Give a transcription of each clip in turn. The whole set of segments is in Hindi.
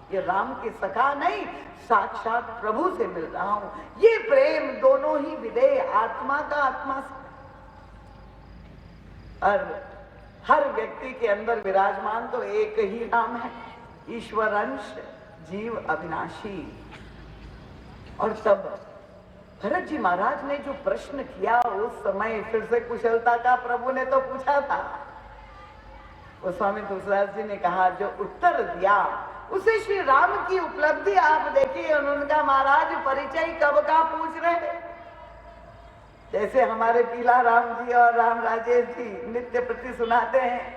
ये राम के सखा नहीं, साक्षात प्रभु से मिल रहा हूं। ये प्रेम दोनों ही विदेह, आत्मा का आत्मा से, और हर व्यक्ति के अंदर विराजमान तो एक ही राम है, ईश्वर अंश, जीव अविनाशी। और तब भरत जी महाराज ने जो प्रश्न किया उस समय, फिर से कुशलता का प्रभु ने तो पूछा था, वो स्वामी तुलसीदास जी ने कहा, जो उत्तर दिया उसे श्री राम की उपलब्धि आप देखिए। उनका महाराज परिचय कब का पूछ रहे, जैसे हमारे पीला राम जी और राम राजेश जी नित्य प्रति सुनाते हैं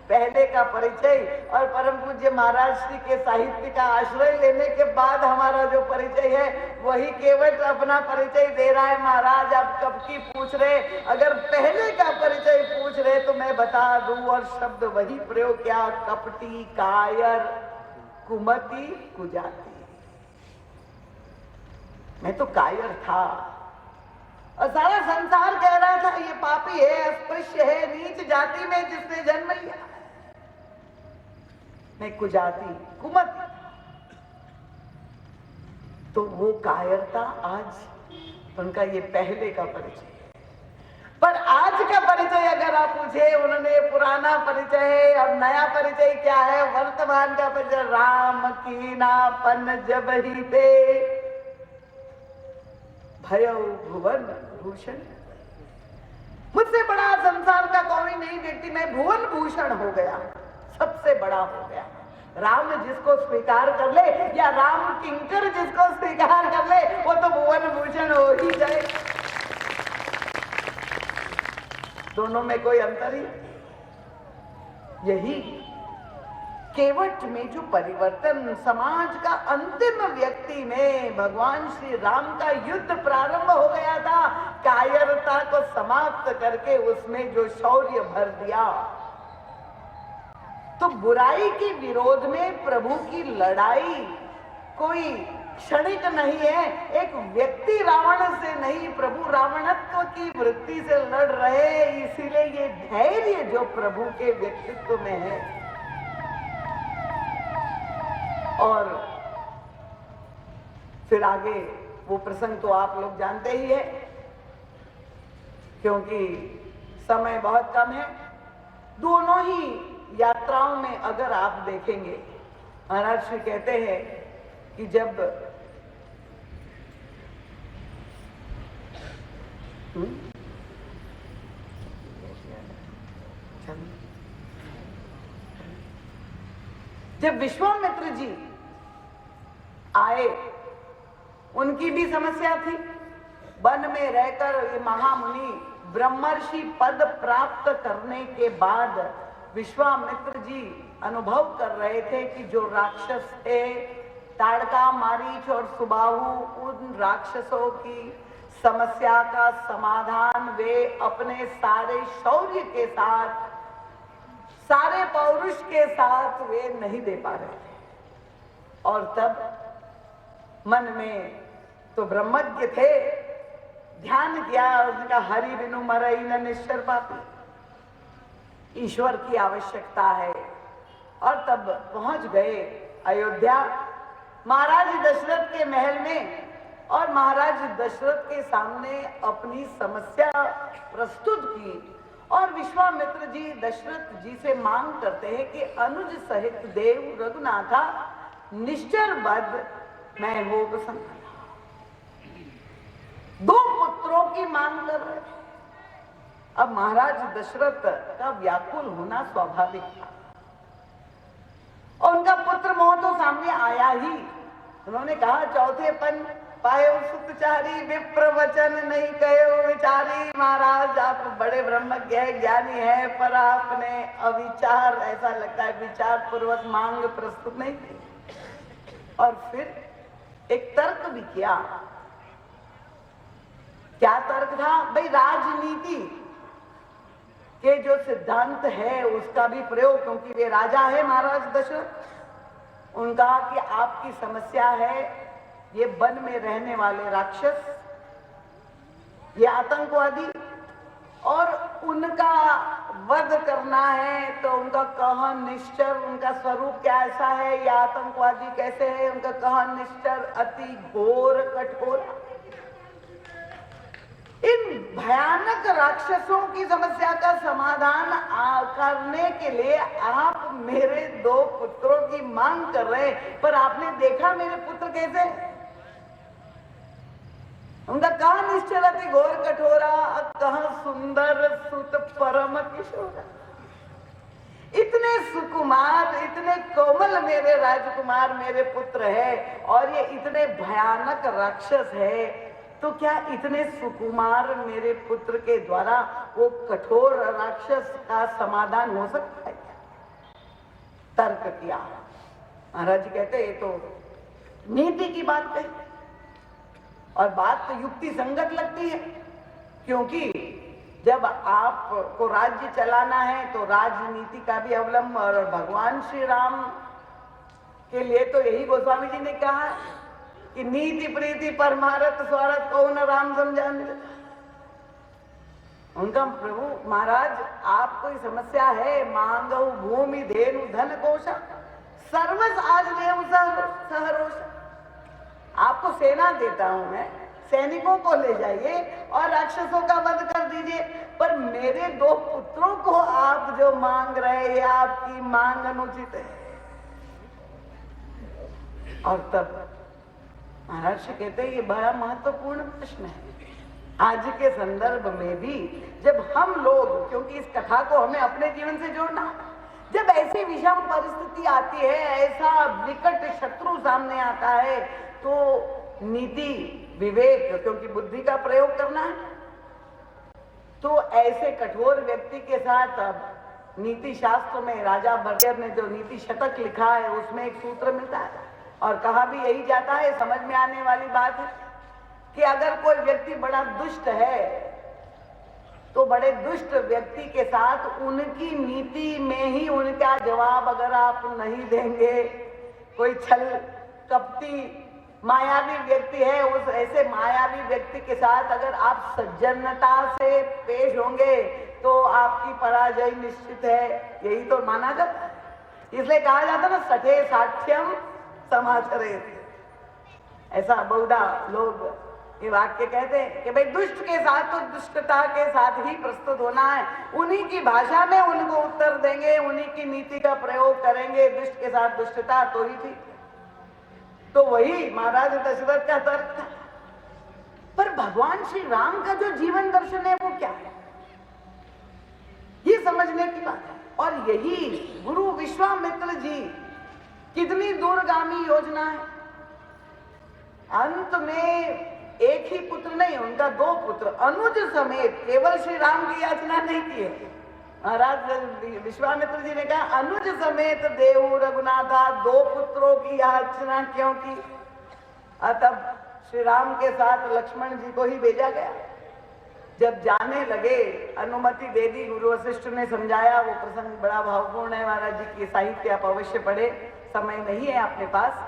पहले का परिचय, और परम पूज्य महाराज श्री के साहित्य का आश्रय लेने के बाद हमारा जो परिचय है वही केवल अपना परिचय दे रहा है। महाराज आप कब की पूछ रहे, अगर पहले का परिचय पूछ रहे तो मैं बता दूं, और शब्द वही प्रयोग किया, कपटी, कायर, कुमति, कुजाती। मैं तो कायर था और सारा संसार कह रहा था ये पापी है, अस्पृश्य है, नीच जाति में जिसने जन्म लिया। मैं कुजाती, कुमति, तो वो कायरता आज उनका ये पहले का परिचय। पर आज का परिचय अगर आप पूछे, उन्होंने पुराना परिचय और नया परिचय क्या है, वर्तमान का परिचय, राम की नापन जब ही दे भयो भुवन भूषण। मुझसे बड़ा संसार का कोई नहीं व्यक्ति, मैं भुवन भूषण हो गया, सबसे बड़ा हो गया। राम जिसको स्वीकार कर ले या राम किंकर जिसको स्वीकार कर ले वो तो भुवन भूषण हो ही जाए। दोनों में कोई अंतर ही, यही केवट में जो परिवर्तन समाज का अंतिम व्यक्ति में भगवान श्री राम का युद्ध प्रारंभ हो गया था, कायरता को समाप्त करके उसमें जो शौर्य भर दिया। तो बुराई के विरोध में प्रभु की लड़ाई कोई क्षणिक नहीं है, एक व्यक्ति रावण से नहीं, प्रभु रावणत्व की वृत्ति से लड़ रहे, इसीलिए ये धैर्य जो प्रभु के व्यक्तित्व में है। और फिर आगे वो प्रसंग तो आप लोग जानते ही है, क्योंकि समय बहुत कम है। दोनों ही यात्राओं में अगर आप देखेंगे, महाराज श्री कहते हैं कि जब विश्वामित्र जी आए, उनकी भी समस्या थी। वन में रहकर ये महामुनि ब्रह्मर्षि पद प्राप्त करने के बाद विश्वामित्र जी अनुभव कर रहे थे कि जो राक्षस थे ताड़का, मारीच और सुबाहु, उन राक्षसों की समस्या का समाधान वे अपने सारे शौर्य के साथ, सारे पौरुष के साथ वे नहीं दे पा रहे थे। और तब मन में तो ब्रह्मज्ञ थे, ध्यान किया, उसका हरि बिनु मरई न निश्चर पापी, ईश्वर की आवश्यकता है। और तब पहुंच गए अयोध्या महाराज दशरथ के महल में, और महाराज दशरथ के सामने अपनी समस्या प्रस्तुत की। और विश्वामित्र जी दशरथ जी से मांग करते हैं कि अनुज सहित देव रघुनाथा निश्चर बद मैं हो बसंत। दो पुत्रों की मांग कर रहे थे। अब महाराज दशरथ का व्याकुल होना स्वाभाविक था, और उनका पुत्र मोह तो सामने आया ही। उन्होंने कहा, चौथे पन पायो सुतचारी, विप्र वचन नहीं कहो विचारी। महाराज आप बड़े ब्रह्मज्ञ है, ज्ञानी है, पर आपने अविचार, ऐसा लगता है विचार पूर्वक मांग प्रस्तुत नहीं की। और फिर एक तर्क भी किया। क्या तर्क था? भाई राजनीति के जो सिद्धांत है उसका भी प्रयोग, क्योंकि वे राजा है महाराज दशरथ। उनका कि आपकी समस्या है ये वन में रहने वाले राक्षस, ये आतंकवादी, और उनका वध करना है तो उनका कह निश्चर, उनका स्वरूप क्या ऐसा है, या आतंकवादी कैसे है, उनका कह निश्चर अति घोर कठोर। इन भयानक राक्षसों की समस्या का समाधान करने के लिए आप मेरे 2 पुत्रों की मांग कर रहे हैं, पर आपने देखा मेरे पुत्र कैसे? उनका कहा निश्चल अति घोर कठोरा, कहा सुंदर सुत परम किशोरा। इतने सुकुमार, इतने कोमल मेरे राजकुमार मेरे पुत्र है, और ये इतने भयानक राक्षस है, तो क्या इतने सुकुमार मेरे पुत्र के द्वारा वो कठोर राक्षस का समाधान हो सकता है? तर्क किया। महाराज जी कहते ये तो नीति की बात कही, और बात तो युक्ति संगत लगती है, क्योंकि जब आपको राज्य चलाना है तो राजनीति का भी अवलंब, और भगवान श्री राम के लिए तो यही गोस्वामी जी ने कहा कि नीति प्रीति परमारथ स्वारथ को न राम समझाने। उनका प्रभु महाराज आपको समस्या है, मांगो भूमि धेनु धन कोशा सर्वस आज लेव सहरोष। आपको सेना देता हूं मैं, सैनिकों को ले जाइए और राक्षसों का वध कर दीजिए, पर मेरे 2 पुत्रों को आप जो मांग रहे हैं, आपकी मांग अनुचित है। और तब महाराज जी कहते हैं ये बड़ा महत्वपूर्ण प्रश्न है आज के संदर्भ में भी, जब हम लोग, क्योंकि इस कथा को हमें अपने जीवन से जोड़ना, जब ऐसी विषम परिस्थिति आती है, ऐसा विकट शत्रु सामने आता है, तो नीति विवेक, क्योंकि बुद्धि का प्रयोग करना है, तो ऐसे कठोर व्यक्ति के साथ अब नीति शास्त्र में राजा भरतेर ने जो नीति शतक लिखा है उसमें एक सूत्र मिलता है, और कहा भी यही जाता है, समझ में आने वाली बात है कि अगर कोई व्यक्ति बड़ा दुष्ट है तो बड़े दुष्ट व्यक्ति के साथ उनकी नीति में ही उनका जवाब अगर आप नहीं देंगे, कोई छल कपटी मायावी व्यक्ति है, उस ऐसे मायावी व्यक्ति के साथ अगर आप सज्जनता से पेश होंगे तो आपकी पराजय निश्चित है। यही तो माना जाता है, इसलिए कहा जाता ना सठे साठ्यम समाचरे। ऐसा बहुधा लोग ये वाक्य कहते हैं कि भाई दुष्ट के साथ तो दुष्टता के साथ ही प्रस्तुत होना है, उन्हीं की भाषा में उनको उत्तर देंगे, उन्हीं की नीति का प्रयोग करेंगे, दुष्ट के साथ दुष्टता तो ही ठीक। तो वही महाराज दशरथ का तर्क था। पर भगवान श्री राम का जो जीवन दर्शन है वो क्या है, ये समझने की बात है। और यही गुरु विश्वामित्र जी कितनी दूरगामी योजना है। अंत में एक ही पुत्र नहीं, उनका 2 पुत्र अनुज समेत, केवल श्री राम की याचना नहीं की है। महाराज विश्वामित्र जी ने कहा अनुज समेत देव रघुनाथा, 2 पुत्रों की याचना क्यों की? तब श्री राम के साथ लक्ष्मण जी को ही भेजा गया। जब जाने लगे अनुमति दे दी, गुरु वशिष्ठ ने समझाया, वो प्रसंग बड़ा भावपूर्ण है महाराज जी की, साहित्य आप अवश्य पढ़े, समय नहीं है अपने पास।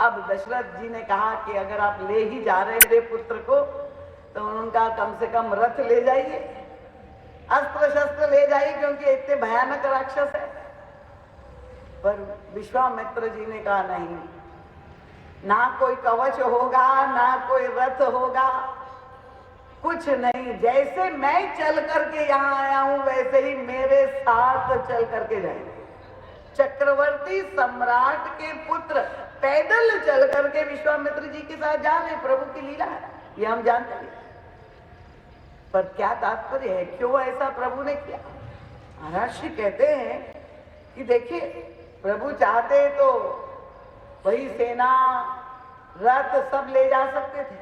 अब दशरथ जी ने कहा कि अगर आप ले ही जा रहे मेरे पुत्र को तो उनका कम से कम रथ ले जाइए, अस्त्र शस्त्र ले जाइए, क्योंकि इतने भयानक राक्षस है। पर विश्वामित्र जी ने कहा नहीं, ना कोई कवच होगा, ना कोई रथ होगा, कुछ नहीं, जैसे मैं चल करके यहाँ आया हूं वैसे ही मेरे साथ चल करके जाएंगे। चक्रवर्ती सम्राट के पुत्र पैदल चल करके विश्वामित्र जी के साथ जा रहे, प्रभु की लीला है, ये हम जानते हैं। पर क्या तात्पर्य है, क्यों ऐसा प्रभु ने किया? महाराज जी कहते हैं कि देखिए, प्रभु चाहते तो वही सेना रथ सब ले जा सकते थे,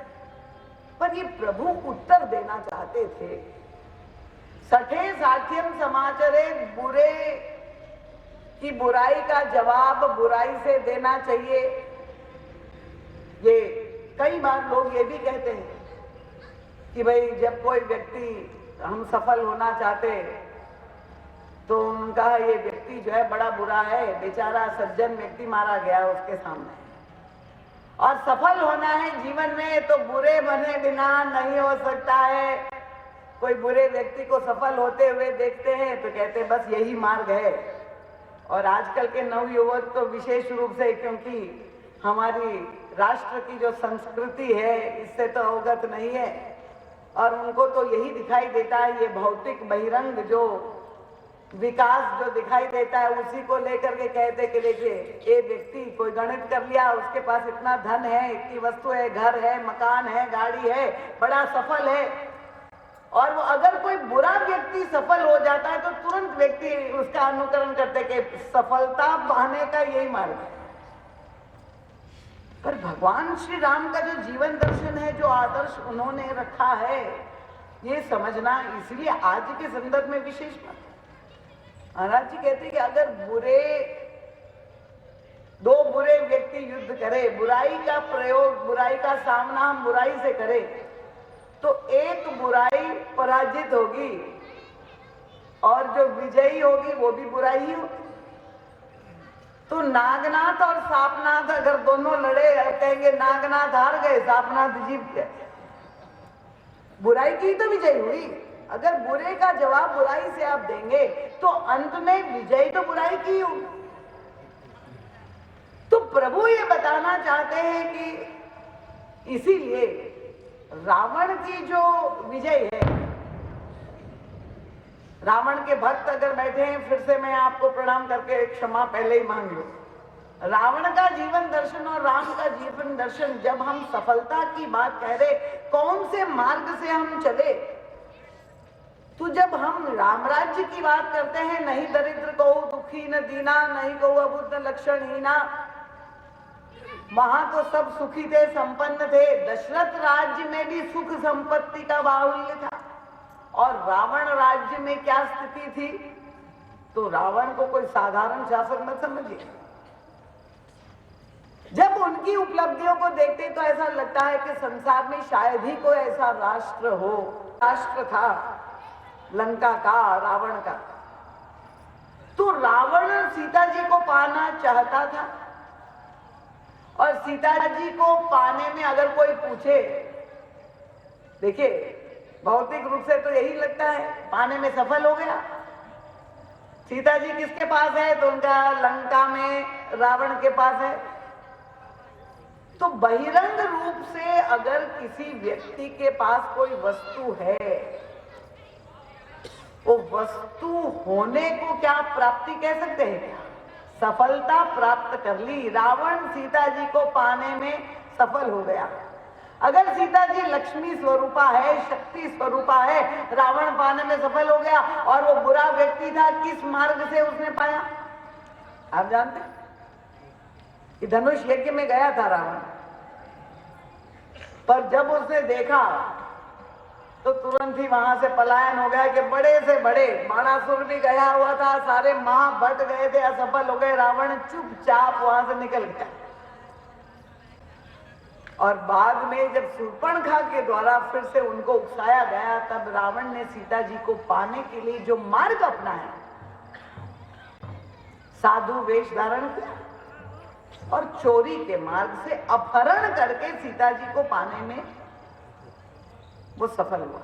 पर ये प्रभु उत्तर देना चाहते थे। सठे साठ्यम समाचरे, बुरे की बुराई का जवाब बुराई से देना चाहिए। ये कई बार लोग ये भी कहते हैं कि भाई जब कोई व्यक्ति, हम सफल होना चाहते तो उनका ये व्यक्ति जो है बड़ा बुरा है, बेचारा सज्जन व्यक्ति मारा गया उसके सामने, और सफल होना है जीवन में तो बुरे बने बिना नहीं हो सकता है। कोई बुरे व्यक्ति को सफल होते हुए देखते हैं तो कहते हैं बस यही मार्ग है। और आजकल के नवयुवक तो विशेष रूप से, क्योंकि हमारी राष्ट्र की जो संस्कृति है इससे तो अवगत नहीं है, और उनको तो यही दिखाई देता है, ये भौतिक बहिरंग जो विकास जो दिखाई देता है उसी को लेकर के कहते कि देखिए ये व्यक्ति कोई गणित कर लिया, उसके पास इतना धन है, इतनी वस्तु है, घर है, मकान है, गाड़ी है, बड़ा सफल है। और वो अगर कोई बुरा व्यक्ति सफल हो जाता है तो तुरंत व्यक्ति उसका अनुकरण करते कि सफलता पाने का यही मार्ग है। पर भगवान श्री राम का जो जीवन दर्शन है, जो आदर्श उन्होंने रखा है, ये समझना इसलिए आज के संदर्भ में विशेष बात है। महाराज जी कहते हैं कि अगर दो बुरे व्यक्ति युद्ध करे, बुराई का प्रयोग, बुराई का सामना हम बुराई से करें, तो एक बुराई पराजित होगी और जो विजयी होगी वो भी बुराई ही होगी। तो नागनाथ और सापनाथ अगर दोनों लड़े, कहेंगे नागनाथ हार गए, सापनाथ जीत गए, बुराई की तो विजय हुई। अगर बुरे का जवाब बुराई से आप देंगे तो अंत में विजय तो बुराई की होगी। तो प्रभु ये बताना चाहते हैं कि इसीलिए रावण की जो विजय है, रावण के भक्त अगर बैठे हैं, फिर से मैं आपको प्रणाम करके क्षमा पहले ही मांग लूं। रावण का जीवन दर्शन और राम का जीवन दर्शन, जब हम सफलता की बात कह रहे, कौन से मार्ग से हम चले, तो जब हम राम राज्य की बात करते हैं, नहीं दरिद्र को दुखी न दीना, नहीं को अबुद्ध लक्षणहीना, वहां तो सब सुखी थे, संपन्न थे। दशरथ राज्य में भी सुख संपत्ति का बाहुल्य था। और रावण राज्य में क्या स्थिति थी, तो रावण को कोई साधारण शासक न समझिए। जब उनकी उपलब्धियों को देखते तो ऐसा लगता है कि संसार में शायद ही कोई ऐसा राष्ट्र हो। राष्ट्र था लंका का, रावण का। तो रावण सीता जी को पाना चाहता था, और सीता जी को पाने में अगर कोई पूछे, देखिए भौतिक रूप से तो यही लगता है, पाने में सफल हो गया। सीता जी किसके पास है, तो उनका लंका में रावण के पास है। तो बहिरंग रूप से अगर किसी व्यक्ति के पास कोई वस्तु है, वो वस्तु होने को क्या प्राप्ति कह सकते हैं क्या? सफलता प्राप्त कर ली। रावण सीता जी को पाने में सफल हो गया। अगर सीता जी लक्ष्मी स्वरूपा है, शक्ति स्वरूपा है, रावण पाने में सफल हो गया, और वो बुरा व्यक्ति था, किस मार्ग से उसने पाया आप जानते हैं? कि धनुष यज्ञ में गया था रावण, पर जब उसने देखा तो तुरंत ही वहां से पलायन हो गया कि बड़े से बड़े बाणासुर भी गया हुआ था, सारे महाभट गए थे, असफल हो गए। रावण चुपचाप वहां से निकल गया। और बाद में जब शूर्पणखा के द्वारा फिर से उनको उकसाया गया, तब रावण ने सीता जी को पाने के लिए जो मार्ग अपनाया, साधु वेश धारण किया और चोरी के मार्ग से अपहरण करके सीता जी को पाने में वो सफल हुआ।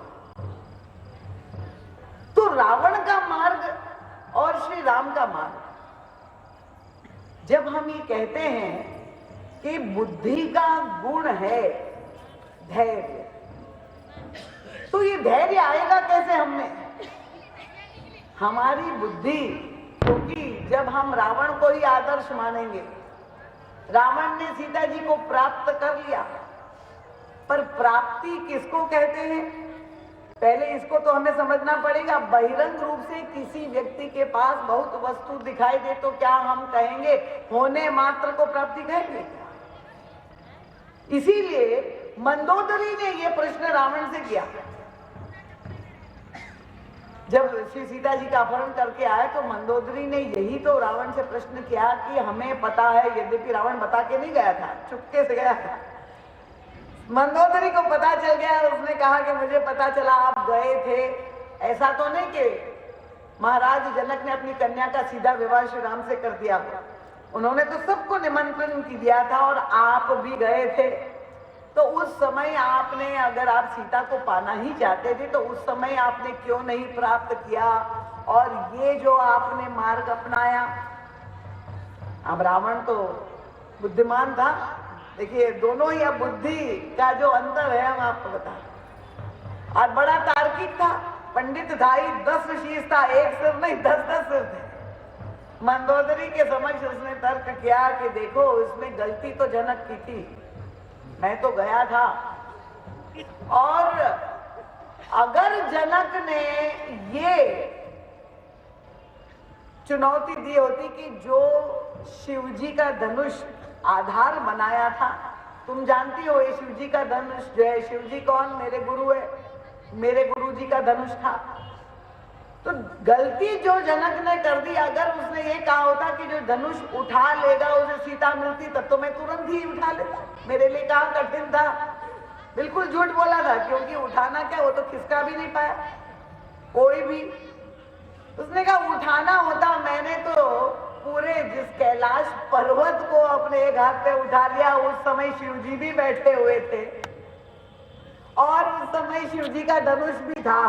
तो रावण का मार्ग और श्री राम का मार्ग, जब हम ये कहते हैं कि बुद्धि का गुण है धैर्य, तो ये धैर्य आएगा कैसे हमें? हमारी बुद्धि, क्योंकि जब हम रावण को ही आदर्श मानेंगे, रावण ने सीता जी को प्राप्त कर लिया, पर प्राप्ति किसको कहते हैं? पहले इसको तो हमें समझना पड़ेगा। बहिरंग रूप से किसी व्यक्ति के पास बहुत वस्तु दिखाई दे तो क्या हम कहेंगे होने मात्र को प्राप्ति कहेंगे? इसीलिए मंदोदरी ने यह प्रश्न रावण से किया। जब श्री सीता जी का अपहरण करके आए तो मंदोदरी ने यही तो रावण से प्रश्न किया कि हमें पता है, यद्यपि रावण बता के नहीं गया था, चुपके से गया था। मंदोदरी को पता चल गया, उसने कहा कि मुझे पता चला आप गए थे। ऐसा तो नहीं कि महाराज जनक ने अपनी कन्या का सीधा विवाह श्री राम से कर दिया, उन्होंने तो सबको निमंत्रण दिया था और आप भी गए थे। तो उस समय आपने, अगर आप सीता को पाना ही चाहते थे तो उस समय आपने क्यों नहीं प्राप्त किया? और ये जो आपने मार्ग अपनाया, अब रावण तो बुद्धिमान था। देखिए दोनों ही, अब बुद्धि का जो अंतर है हम आपको बता रहे। और बड़ा तार्किक था, पंडित था ही, 10 शीश था, एक सिर नहीं 10-10 सिर थे। मंदोदरी के समक्ष उसने तर्क किया कि देखो इसमें गलती तो जनक की थी, मैं तो गया था। और अगर जनक ने ये चुनौती दी होती कि जो शिवजी का धनुष आधार बनाया था, तुम जानती हो ये शिवजी का धनुष जो है, शिवजी कौन? मेरे गुरु है, मेरे गुरु जी का धनुष था। तो गलती जो जनक ने कर दी, अगर उसने ये कहा होता कि जो धनुष उठा लेगा उसे सीता मिलती, तब तो मैं तुरंत ही उठा लेता। मेरे लिए कहाँ कठिन था, बिल्कुल झूठ बोला था, क्योंकि उठाना क्या, वो तो खिसका भी नहीं पाया कोई भी। उसने कहा उठाना होता, मैंने तो पूरे जिस कैलाश पर्वत को अपने एक हाथ पे उठा लिया। उस समय शिवजी भी बैठे हुए थे और उस समय शिवजी का धनुष भी था,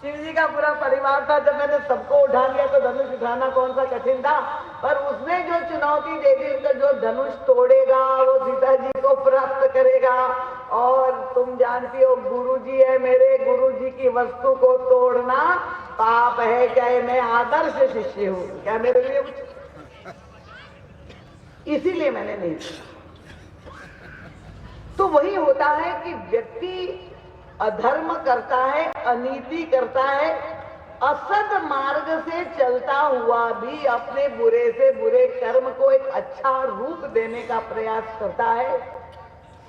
शिवजी का पूरा परिवार था। जब मैंने सबको उठा लिया तो धनुष उठाना कौन सा कठिन था। पर उसने जो चुनौती दे दी, उनका जो धनुष तोड़ेगा वो सीता जी को प्राप्त करेगा। और तुम जानती हो गुरुजी है, मेरे गुरुजी की वस्तु को तोड़ना पाप है। क्या मैं आदर्श शिष्य हूँ? क्या मेरे लिए उचित? इसीलिए मैंने नहीं किया। तो वही होता है कि व्यक्ति अधर्म करता है, अनीति करता है, असद मार्ग से चलता हुआ भी अपने बुरे से बुरे कर्म को एक अच्छा रूप देने का प्रयास करता है।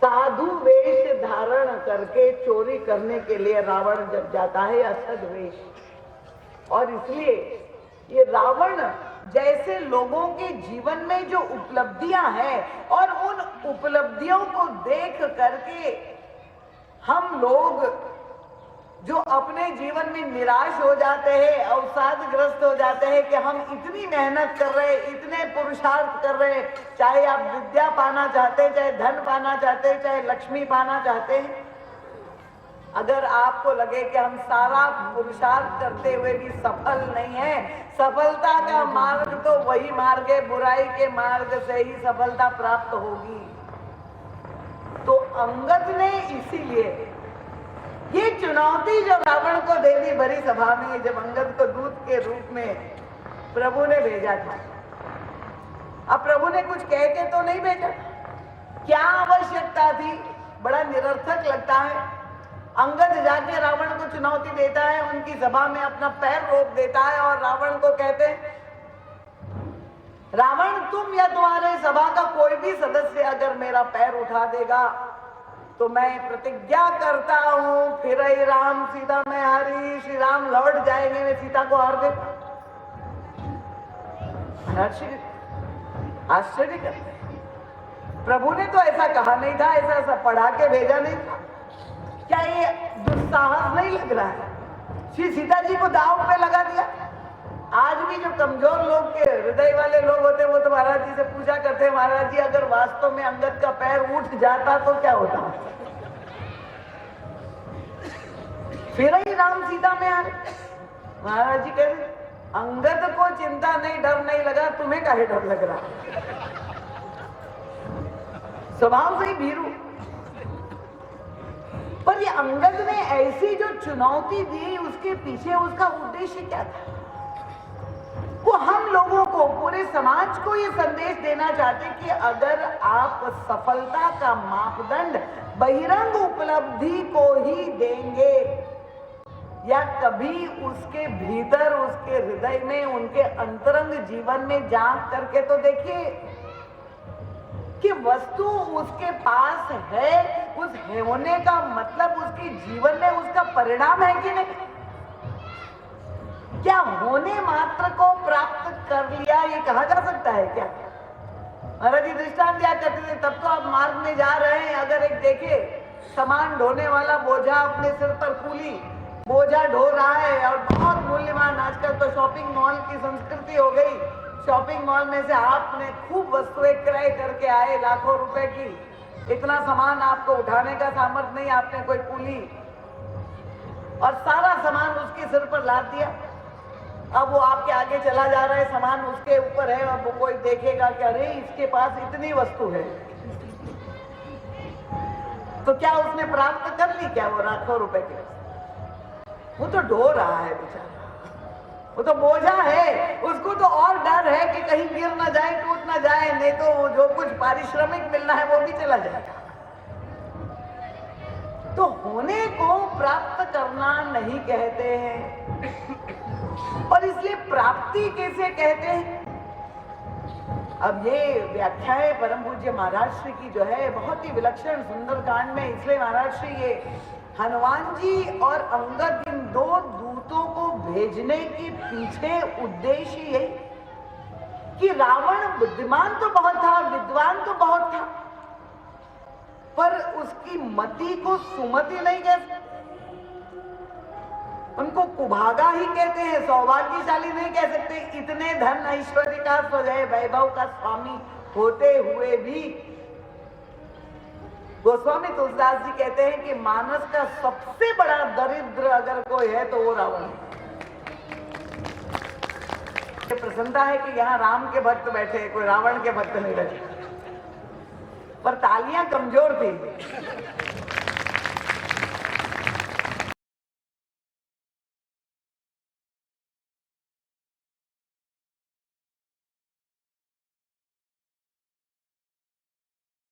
साधु वेश धारण करके चोरी करने के लिए रावण जब जाता है, असद वेश। और इसलिए ये रावण जैसे लोगों के जीवन में जो उपलब्धियां हैं, और उन उपलब्धियों को देख करके हम लोग जो अपने जीवन में निराश हो जाते हैं, अवसादग्रस्त हो जाते हैं कि हम इतनी मेहनत कर रहे हैं, इतने पुरुषार्थ कर रहे हैं, चाहे आप विद्या पाना चाहते हैं, चाहे धन पाना चाहते हैं, चाहे लक्ष्मी पाना चाहते हैं। अगर आपको लगे कि हम सारा पुरुषार्थ करते हुए भी सफल नहीं है, सफलता का मार्ग तो वही मार्ग है, बुराई के मार्ग से ही सफलता प्राप्त होगी। तो अंगद ने इसीलिए ये चुनौती जो रावण को दे दी भरी सभा में, जब अंगद को दूत के रूप में प्रभु ने भेजा था। अब प्रभु ने कुछ कह के तो नहीं भेजा, क्या आवश्यकता थी? बड़ा निरर्थक लगता है। अंगद जाके रावण को चुनौती देता है, उनकी सभा में अपना पैर रोक देता है और रावण को कहते हैं, रावण तुम या तुम्हारे सभा का कोई भी सदस्य अगर मेरा पैर उठा देगा तो मैं प्रतिज्ञा करता हूं, फिर ही राम सीता में हरी, श्री राम लौट जाएंगे, मैं सीता को हार देता। आश्चर्य करते हैं। प्रभु ने तो ऐसा कहा नहीं था, ऐसा पढ़ा के भेजा नहीं था। क्या ये दुस्साहस नहीं लग रहा है? श्री सीता जी को दांव पे लगा दिया। आज भी जो कमजोर लोग के हृदय वाले लोग होते हैं वो तो महाराज जी से पूछा करते हैं, महाराज जी अगर वास्तव में अंगद का पैर उठ जाता तो क्या होता? फिर ही राम सीता में आ रहे। महाराज जी कह रहे अंगद को चिंता नहीं, डर नहीं लगा, तुम्हें काहे डर लग रहा? स्वभाव से ही भीरू। पर ये अंगद ने ऐसी जो चुनौती दी, उसके पीछे उसका उद्देश्य क्या था? वो हम लोगों को, पूरे समाज को ये संदेश देना चाहते कि अगर आप सफलता का मापदंड बहिरंग उपलब्धि को ही देंगे या कभी उसके भीतर, उसके हृदय में, उनके अंतरंग जीवन में झांक करके तो देखिए कि वस्तु उसके पास है, उस होने का मतलब उसके जीवन में उसका परिणाम है कि नहीं? क्या होने मात्र को प्राप्त कर लिया ये कहा जा सकता है क्या? महाराज जी दृष्टांत दिया करते थे, तब तो आप मार्ग में जा रहे हैं, अगर एक देखे सामान ढोने वाला बोझा अपने सिर पर कूली बोझा ढो रहा है और बहुत मूल्यवान, आजकल तो शॉपिंग मॉल की संस्कृति हो गई, शॉपिंग मॉल में से आपने खूब वस्तुएं क्रय करके आए लाखों रुपए की, इतना सामान आपको उठाने का सामर्थ्य नहीं, आपने कोई कुली और सारा सामान उसके सिर पर लाद दिया। अब वो आपके आगे चला जा रहा है, सामान उसके ऊपर है, अब वो कोई देखेगा कि अरे इसके पास इतनी वस्तु है, तो क्या उसने प्राप्त कर ली क्या वो लाखों रुपए की? वो तो ढो रहा है बेचारा, वो तो बोझा है, उसको तो और डर है कि कहीं गिर ना जाए, टूट ना जाए, नहीं तो जो कुछ पारिश्रमिक मिलना है वो भी चला जाएगा। तो होने को प्राप्त करना नहीं कहते हैं, और इसलिए प्राप्ति कैसे कहते हैं? अब ये व्याख्या है परम पूज्य महाराज श्री की जो है बहुत ही विलक्षण सुंदर कांड में, इसलिए महाराज श्री ये हनुमान जी और अंगद इन दो दूतों को भेजने के पीछे उद्देश्य यही कि रावण बुद्धिमान तो बहुत था, विद्वान तो बहुत था, पर उसकी मति को सुमति नहीं कह सकते, उनको कुभागा ही कहते हैं, सौभाग्यशाली नहीं कह सकते। इतने धन ऐश्वर्य का स्वजय वैभव का स्वामी होते हुए भी गोस्वामी तुलसीदास जी कहते हैं कि मानस का सबसे बड़ा दरिद्र अगर कोई है तो वो रावण है। प्रसन्नता है कि यहाँ राम के भक्त बैठे, कोई रावण के भक्त नहीं बैठे, पर तालियां कमजोर थी।